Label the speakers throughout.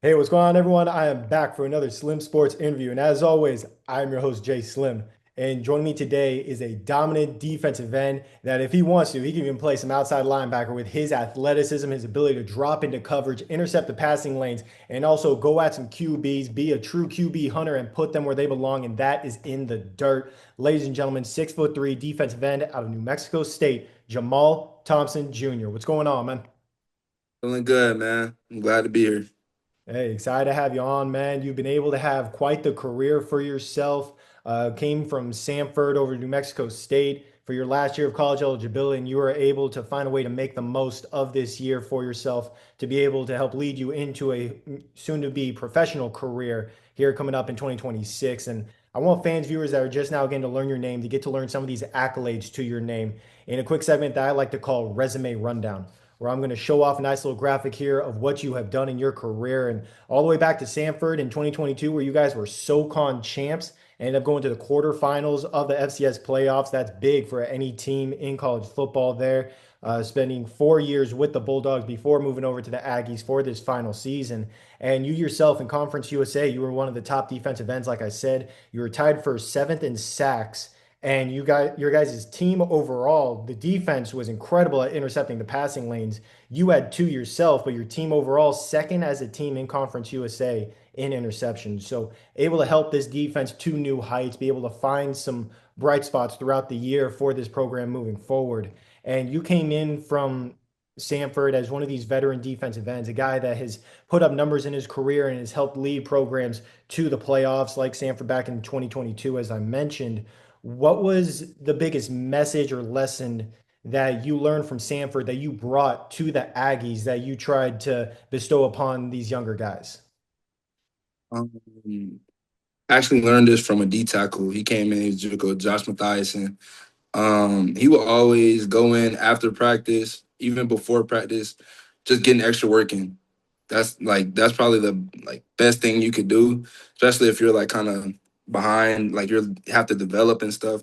Speaker 1: Hey, what's going on, everyone? I am back for another Slim Sports interview. And as always, I'm your host, Jay Slim. And joining me today is a dominant defensive end that, if he wants to, he can even play some outside linebacker with his athleticism, his ability to drop into coverage, intercept the passing lanes, and also go at some QBs, be a true QB hunter, and put them where they belong. And that is in the dirt. Ladies and gentlemen, 6'3" defensive end out of New Mexico State, Jamall Thompson Jr. What's going on, man?
Speaker 2: Feeling good, man. I'm glad to be here.
Speaker 1: Hey, excited to have you on, man. You've been able to have quite the career for yourself. Came from Sanford over to New Mexico State for your last year of college eligibility, and you were able to find a way to make the most of this year for yourself to be able to help lead you into a soon-to-be professional career here coming up in 2026. And I want fans, viewers that are just now getting to learn your name to get to learn some of these accolades to your name in a quick segment that I like to call Resume Rundown, where I'm going to show off a nice little graphic here of what you have done in your career and all the way back to Sanford in 2022, where you guys were SoCon champs and ended up going to the quarterfinals of the FCS playoffs. That's big for any team in college football there. Spending 4 years with the Bulldogs before moving over to the Aggies for this final season. And you yourself in Conference USA, you were one of the top defensive ends, like I said. You were tied for seventh in sacks, and your guys' team overall, the defense was incredible at intercepting the passing lanes. You had two yourself, but your team overall, second as a team in Conference USA in interceptions. So able to help this defense to new heights, be able to find some bright spots throughout the year for this program moving forward. And you came in from Sanford as one of these veteran defensive ends, a guy that has put up numbers in his career and has helped lead programs to the playoffs like Sanford back in 2022, as I mentioned. What was the biggest message or lesson that you learned from Sanford that you brought to the Aggies that you tried to bestow upon these younger guys?
Speaker 2: Um, I actually learned this from a D tackle. He came in, he was JUCO, Josh Mathiasen. He would always go in after practice, even before practice, just getting extra work in. That's probably the best thing you could do, especially if you're like kind of behind, like you have to develop and stuff.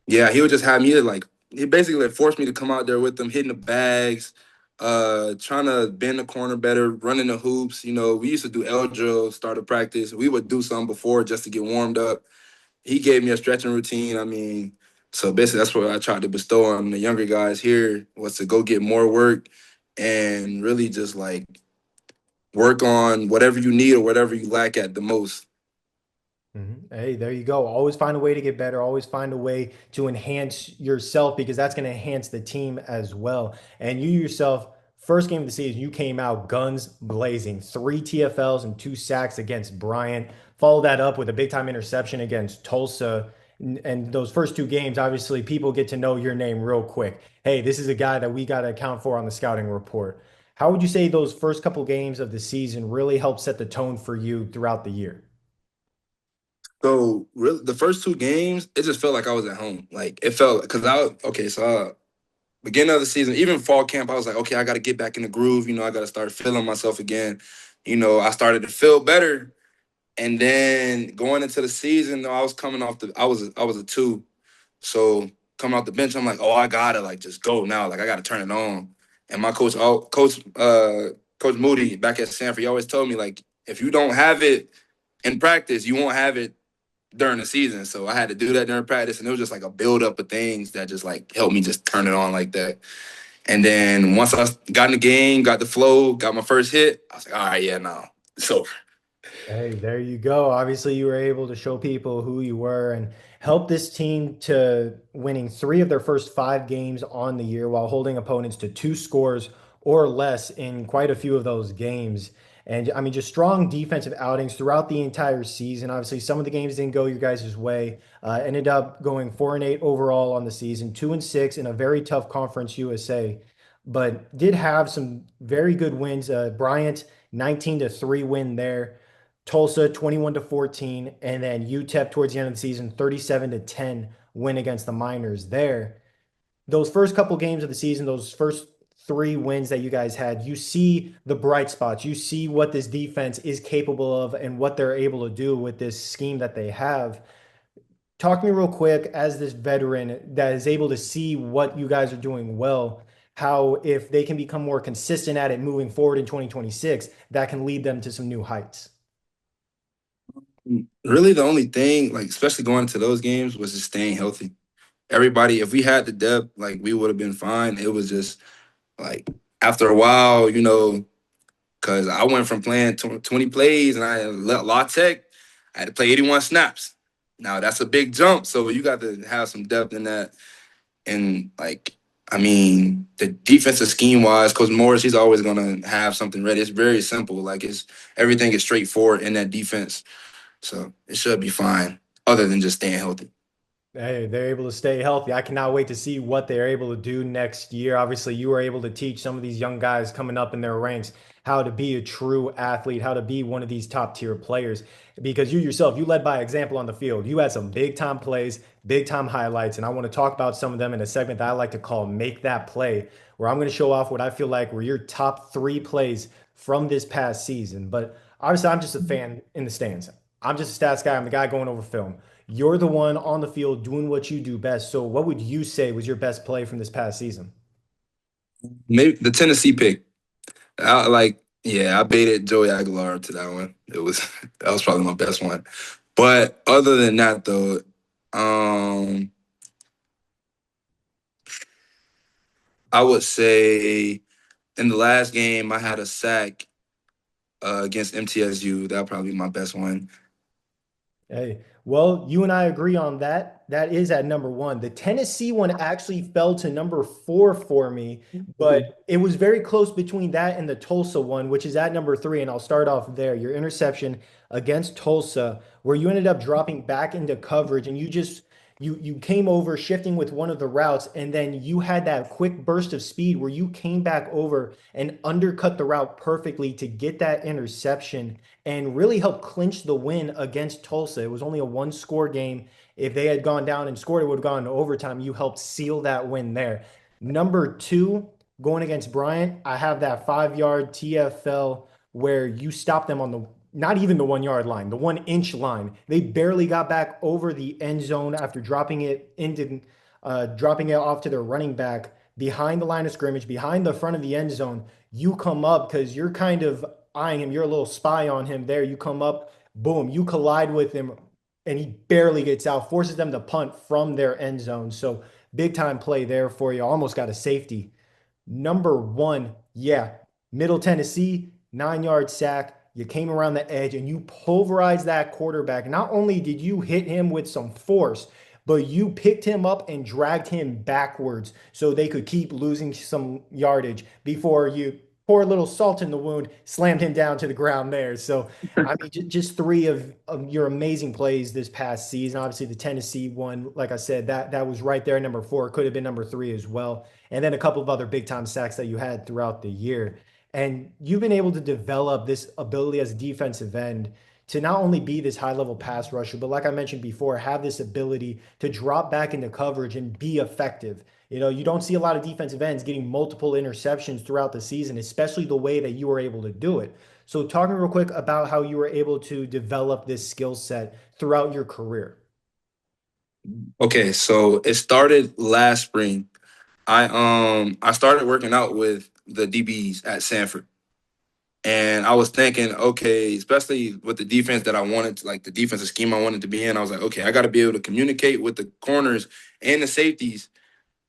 Speaker 2: Yeah, he would just have me to he basically like forced me to come out there with him, hitting the bags, trying to bend the corner better, running the hoops. You know, we used to do L drill, start of practice. We would do something before just to get warmed up. He gave me a stretching routine. I mean, so basically that's what I tried to bestow on the younger guys here was to go get more work and really just like work on whatever you need or whatever you lack at the most.
Speaker 1: Hey, there you go. Always find a way to get better. Always find a way to enhance yourself because that's going to enhance the team as well. And you yourself, first game of the season, you came out guns blazing, three TFLs and two sacks against Bryant. Followed that up with a big time interception against Tulsa. And those first two games, obviously, people get to know your name real quick. Hey, this is a guy that we got to account for on the scouting report. How would you say those first couple games of the season really helped set the tone for you throughout the year?
Speaker 2: So really, the first two games, it just felt like I was at home. Like it felt because I was okay. So beginning of the season, even fall camp, I was like, okay, I got to get back in the groove. You know, I got to start feeling myself again. You know, I started to feel better, and then going into the season, though, I was coming off the, I was a two, so coming off the bench, I'm like, oh, I gotta like just go now. Like I gotta turn it on. And my coach Moody back at Sanford, he always told me like, if you don't have it in practice, you won't have it during the season. So I had to do that during practice, and it was just like a build up of things that just like helped me just turn it on like that. And then once I got in the game, got the flow, got my first hit, I was like, all right, yeah, now it's over.
Speaker 1: Hey, there you go. Obviously, you were able to show people who you were and help this team to winning three of their first five games on the year while holding opponents to two scores or less in quite a few of those games. And I mean, just strong defensive outings throughout the entire season. Obviously, some of the games didn't go your guys' way. Ended up going 4-8 overall on the season, 2-6 in a very tough Conference USA, but did have some very good wins. Bryant, 19-3 win there. Tulsa 21-14, and then UTEP towards the end of the season 37-10 win against the Miners there. Those first couple games of the season, those first three wins that you guys had, you see the bright spots. You see what this defense is capable of and what they're able to do with this scheme that they have. Talk to me real quick as this veteran that is able to see what you guys are doing well. how if they can become more consistent at it moving forward in 2026, that can lead them to some new heights.
Speaker 2: Really, the only thing, like especially going into those games, was just staying healthy. Everybody, if we had the depth, like we would have been fine. It was just like after a while, because I went from playing 20 plays and I let law tech, I had to play 81 snaps. Now that's a big jump, so you got to have some depth in that. And like, I mean, the defensive scheme wise, Coach Morris, he's always gonna have something ready. It's very simple. Like it's everything is straightforward in that defense, so it should be fine. Other than just staying healthy.
Speaker 1: Hey, they're able to stay healthy. I cannot wait to see what they're able to do next year. Obviously, you were able to teach some of these young guys coming up in their ranks how to be a true athlete, how to be one of these top tier players. Because you yourself, you led by example on the field. You had some big time plays, big time highlights, and I want to talk about some of them in a segment that I like to call Make That Play, where I'm going to show off what I feel like were your top three plays from this past season. But obviously, I'm just a fan in the stands. I'm just a stats guy. I'm the guy going over film. You're the one on the field doing what you do best. So, what would you say was your best play from this past season?
Speaker 2: Maybe the Tennessee pick. Yeah, I baited Joey Aguilar to that one. It was that was probably my best one. But other than that, though, um, I would say in the last game I had a sack against MTSU. That would probably be my best one.
Speaker 1: Hey, well, you and I agree on that. That is at number one. The Tennessee one actually fell to number four for me, but it was very close between that and the Tulsa one, which is at number three. And I'll start off there. Your interception against Tulsa, where you ended up dropping back into coverage and you came over shifting with one of the routes, and then you had that quick burst of speed where you came back over and undercut the route perfectly to get that interception and really helped clinch the win against Tulsa. It was only a one score game. If they had gone down and scored, it would have gone to overtime. You helped seal that win there. Number two, going against Bryant, I have that 5 yard TFL where you stop them on the not even the 1 yard line, the 1 inch line. They barely got back over the end zone after dropping it off to their running back behind the line of scrimmage, behind the front of the end zone. You come up because you're kind of eyeing him. You're a little spy on him there. You come up, boom, you collide with him, and he barely gets out, forces them to punt from their end zone. So big time play there for you. Almost got a safety. Number one, yeah, Middle Tennessee, 9 yard sack. You came around the edge and you pulverized that quarterback. Not only did you hit him with some force, but you picked him up and dragged him backwards so they could keep losing some yardage before you pour a little salt in the wound, slammed him down to the ground there. So, I mean, just three of your amazing plays this past season. Obviously, the Tennessee one, like I said, that was right there, number four. It could have been number three as well. And then a couple of other big time sacks that you had throughout the year. And you've been able to develop this ability as a defensive end to not only be this high level pass rusher, but like I mentioned before, have this ability to drop back into coverage and be effective. You know, you don't see a lot of defensive ends getting multiple interceptions throughout the season, especially the way that you were able to do it. So, talk to me real quick about how you were able to develop this skill set throughout your career.
Speaker 2: Okay, so it started last spring. I started working out with the DBs at Sanford. And I was thinking, okay, especially with the defense that I wanted, like the defensive scheme I wanted to be in, I was like, okay, I got to be able to communicate with the corners and the safeties,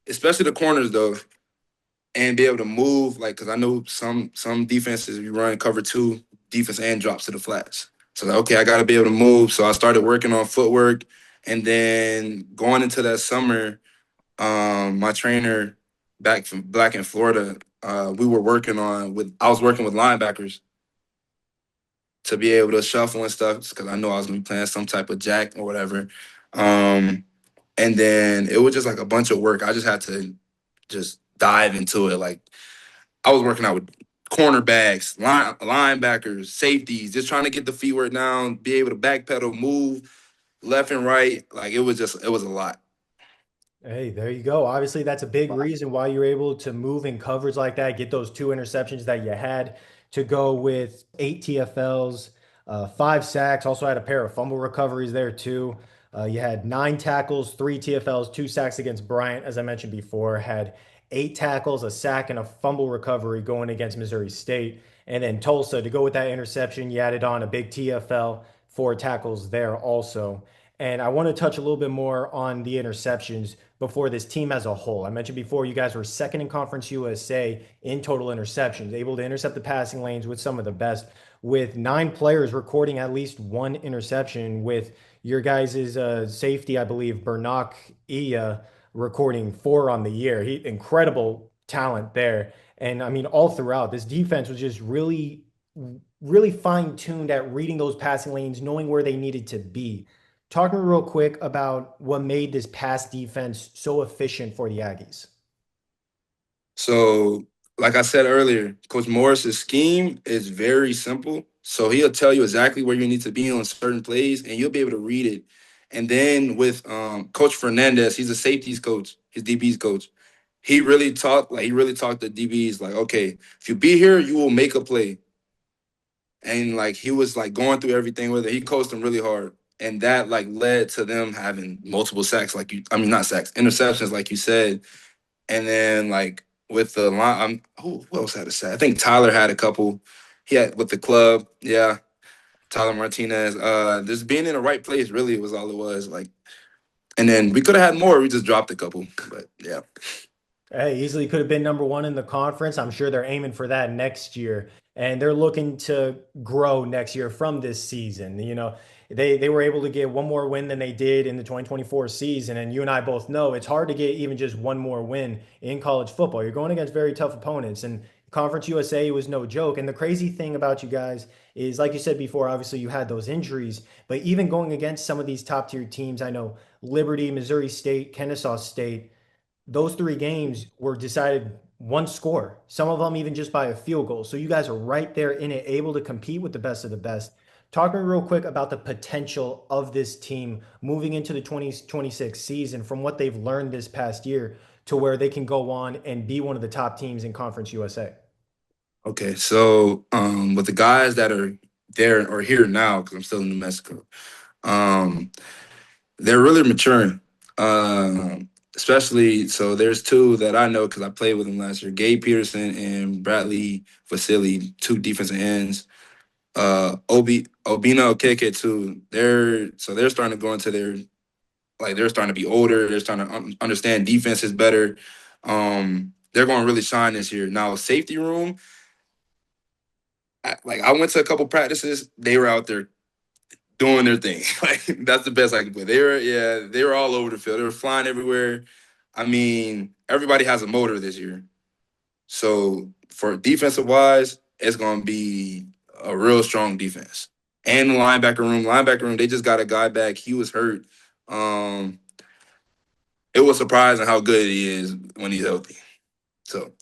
Speaker 2: especially the corners though, and be able to move, like, because I know some defenses you run cover two defense and drops to the flats. So like, okay, I got to be able to move. So I started working on footwork, and then going into that summer, my trainer back in Florida, we were working on with I was working with linebackers to be able to shuffle and stuff because I know I was gonna be playing some type of jack or whatever. Um, and then it was just like a bunch of work. I just had to just dive into it. Like I was working out with cornerbacks, linebackers, safeties, just trying to get the feet work down, be able to backpedal, move left and right. Like it was a lot.
Speaker 1: Hey, there you go. Obviously, that's a big reason why you're able to move in coverage like that, get those two interceptions that you had to go with eight TFLs, 5 sacks. Also had a pair of fumble recoveries there too. You had 9 tackles, 3 TFLs, 2 sacks against Bryant, as I mentioned before. Had 8 tackles, a sack, and a fumble recovery going against Missouri State. And then Tulsa, to go with that interception, you added on a big TFL, 4 tackles there also. And I want to touch a little bit more on the interceptions before this team as a whole. I mentioned before you guys were second in Conference USA in total interceptions, able to intercept the passing lanes with some of the best, with 9 players recording at least one interception, with your guys' safety, I believe, Bernac Ia, recording 4 on the year. Incredible talent there. And I mean, all throughout, this defense was just really fine-tuned at reading those passing lanes, knowing where they needed to be. Talk to me real quick about what made this pass defense so efficient for the Aggies.
Speaker 2: So, like I said earlier, Coach Morris's scheme is very simple. So he'll tell you exactly where you need to be on certain plays, and you'll be able to read it. And then with Coach Fernandez, he's a safeties coach, his DBs coach. He really talked to DBs like, okay, if you be here, you will make a play. And like he was like going through everything with it. He coached them really hard. And that like led to them having multiple sacks, not sacks, interceptions, like you said. And then like with the line, who else had a sack? I think Tyler had a couple. He had with the club, yeah. Tyler Martinez. Just being in the right place really was all it was. Like, and then we could have had more. We just dropped a couple, but yeah.
Speaker 1: Hey, easily could have been number 1 in the conference. I'm sure they're aiming for that next year, and they're looking to grow next year from this season. They were able to get one more win than they did in the 2024 season, and you and I both know it's hard to get even just one more win in college football. You're going against very tough opponents, and Conference USA was no joke. And the crazy thing about you guys is, like you said before, obviously you had those injuries, but even going against some of these top tier teams, I know Liberty, Missouri State, Kennesaw State, those 3 games were decided one score, some of them even just by a field goal. So you guys are right there in it, able to compete with the best of the best. Talk to me real quick about the potential of this team moving into the 2026 season from what they've learned this past year to where they can go on and be one of the top teams in Conference USA.
Speaker 2: Okay, so with the guys that are there or here now, because I'm still in New Mexico, um, they're really maturing. Especially so there's two that I know because I played with them last year. Gabe Peterson and Bradley Vasily, two defensive ends. Obina Okeke too. They're starting to go into their like they're starting to be older. They're starting to understand defenses better. They're going to really shine this year. Now safety room, I went to a couple practices. They were out there doing their thing. Like that's the best I can put. They were all over the field. They were flying everywhere. I mean, everybody has a motor this year. So for defensive wise, it's gonna be a real strong defense. And the linebacker room, they just got a guy back. He was hurt. Um, it was surprising how good he is when he's healthy. So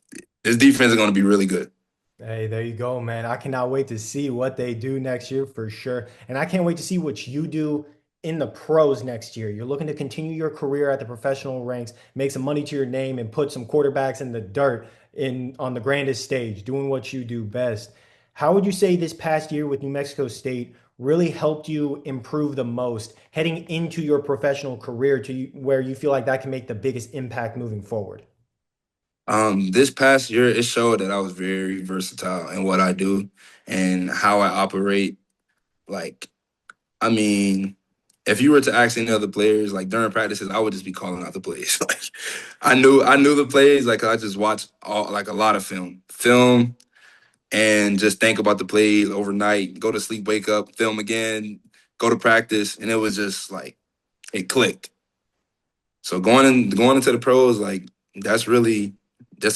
Speaker 2: this defense is gonna be really good.
Speaker 1: Hey, there you go, man. I cannot wait to see what they do next year for sure. And I can't wait to see what you do in the pros next year. You're looking to continue your career at the professional ranks, make some money to your name, and put some quarterbacks in the dirt in on the grandest stage, doing what you do best. How would you say this past year with New Mexico State really helped you improve the most heading into your professional career where you feel like that can make the biggest impact moving forward?
Speaker 2: This past year, it showed that I was very versatile in what I do and how I operate. Like, I mean, if you were to ask any other players, like during practices, I would just be calling out the plays. Like, I knew the plays. Like, I just watched a lot of film, and just think about the plays overnight. Go to sleep, wake up, film again, go to practice, and it was just like it clicked. So going into the pros, like that's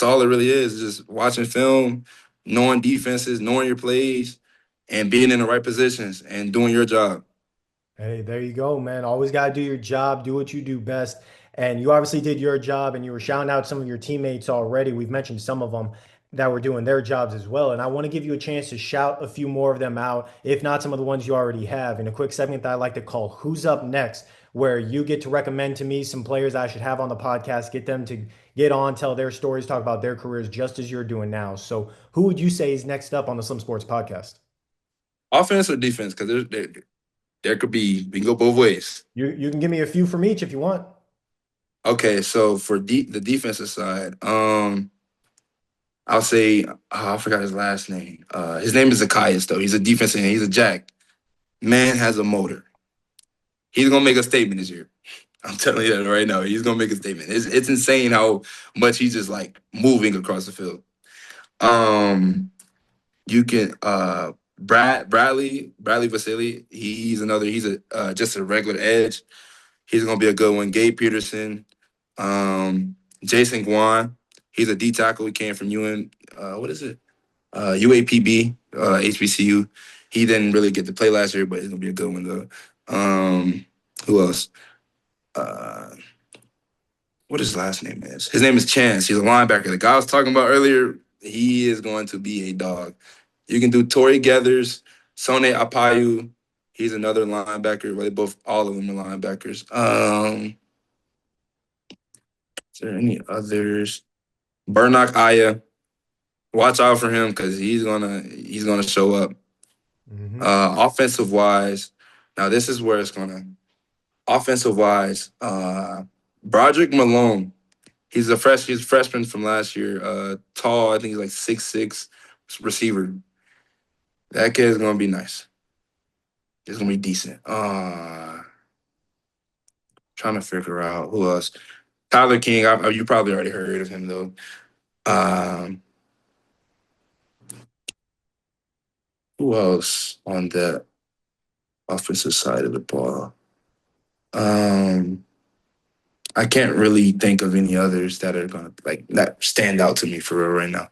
Speaker 2: all it really is. Just watching film, knowing defenses, knowing your plays, and being in the right positions and doing your job.
Speaker 1: Hey, there you go, man. Always got to do your job, do what you do best. And you obviously did your job and you were shouting out some of your teammates already. We've mentioned some of them that were doing their jobs as well. And I want to give you a chance to shout a few more of them out, if not some of the ones you already have, in a quick segment that I like to call Who's Up Next, where you get to recommend to me some players I should have on the podcast, get them to get on, tell their stories, talk about their careers just as you're doing now. So, who would you say is next up on the Slim Sports podcast?
Speaker 2: Offense or defense? Because there could be we can go both ways.
Speaker 1: You can give me a few from each if you want.
Speaker 2: Okay, so for the defensive side, I'll say I forgot his last name. His name is Zacchaeus though. He's a defensive end. He's a jack. Man has a motor. He's gonna make a statement this year. I'm telling you that right now. He's gonna make a statement. It's insane how much he's just like moving across the field. Um, you can Bradley Vasily. He's a just a regular edge. He's gonna be a good one. Gabe Peterson, Jason Guan. He's a D tackle. He came from UN. What is it? UAPB, HBCU. He didn't really get to play last year, but he's gonna be a good one though. Who else? Uh, what his last name is? His name is Chance. He's a linebacker. The guy I was talking about earlier. He is going to be a dog. You can do Torrey Gathers, Sone Apayu. He's another linebacker. Well, they both, all of them are linebackers. Is there any others? Burnock Aya. Watch out for him because he's gonna show up.
Speaker 1: Hmm.
Speaker 2: Offensive wise, now this is where it's gonna. Offensive wise, Broderick Malone. He's a freshman from last year. Tall, I think he's like 6'6" receiver. That kid is gonna be nice. He's gonna be decent. Trying to figure out who else. Tyler King. You probably already heard of him though. Um, who else on the offensive side of the ball? Um, I can't really think of any others that are gonna like that stand out to me for real right now.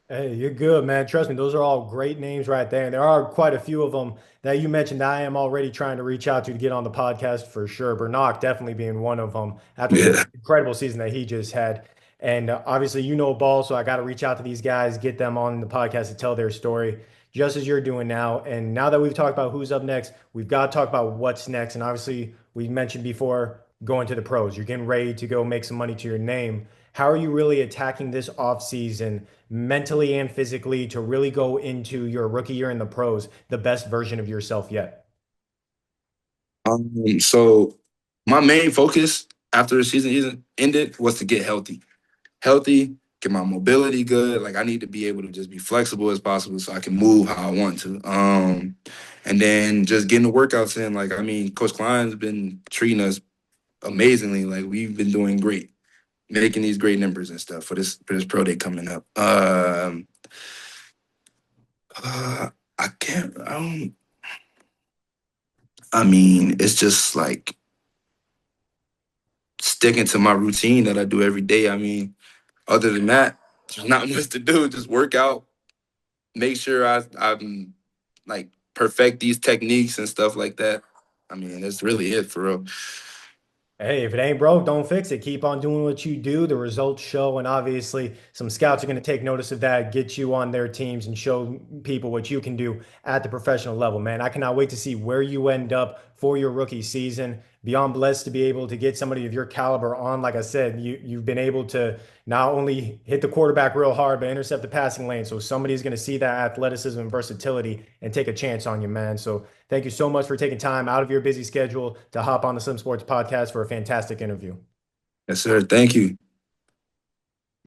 Speaker 1: Hey, you're good, man. Trust me, those are all great names right there. And there are quite a few of them that you mentioned that I am already trying to reach out to get on the podcast for sure. Bernard definitely being one of them after the
Speaker 2: Yeah.
Speaker 1: incredible season that he just had. And obviously, you know ball, so I got to reach out to these guys, get them on the podcast to tell their story, just as you're doing now. And now that we've talked about who's up next, we've got to talk about what's next. And obviously, we mentioned before going to the pros. You're getting ready to go make some money to your name. How are you really attacking this offseason mentally and physically to really go into your rookie year in the pros the best version of yourself yet?
Speaker 2: So my main focus after the season isn't ended was to get healthy, get my mobility good. Like I need to be able to just be flexible as possible so I can move how I want to. And then just getting the workouts in. Like I mean, Coach Klein's been treating us amazingly. Like we've been doing great, making these great numbers and stuff for this pro day coming up. I can't. I mean, it's just like sticking to my routine that I do every day. I mean, other than that, there's not much to do. Just work out, make sure I'm like perfect these techniques and stuff like that. I mean, that's really it for real.
Speaker 1: Hey, if it ain't broke, don't fix it. Keep on doing what you do. The results show, and obviously, some scouts are going to take notice of that, get you on their teams, and show people what you can do at the professional level, man. I cannot wait to see where you end up for your rookie season. Beyond blessed to be able to get somebody of your caliber on. Like I said, you've been able to not only hit the quarterback real hard, but intercept the passing lane. So somebody's going to see that athleticism and versatility and take a chance on you, man. So thank you so much for taking time out of your busy schedule to hop on the Slim Sports podcast for a fantastic interview.
Speaker 2: Yes, sir. Thank you.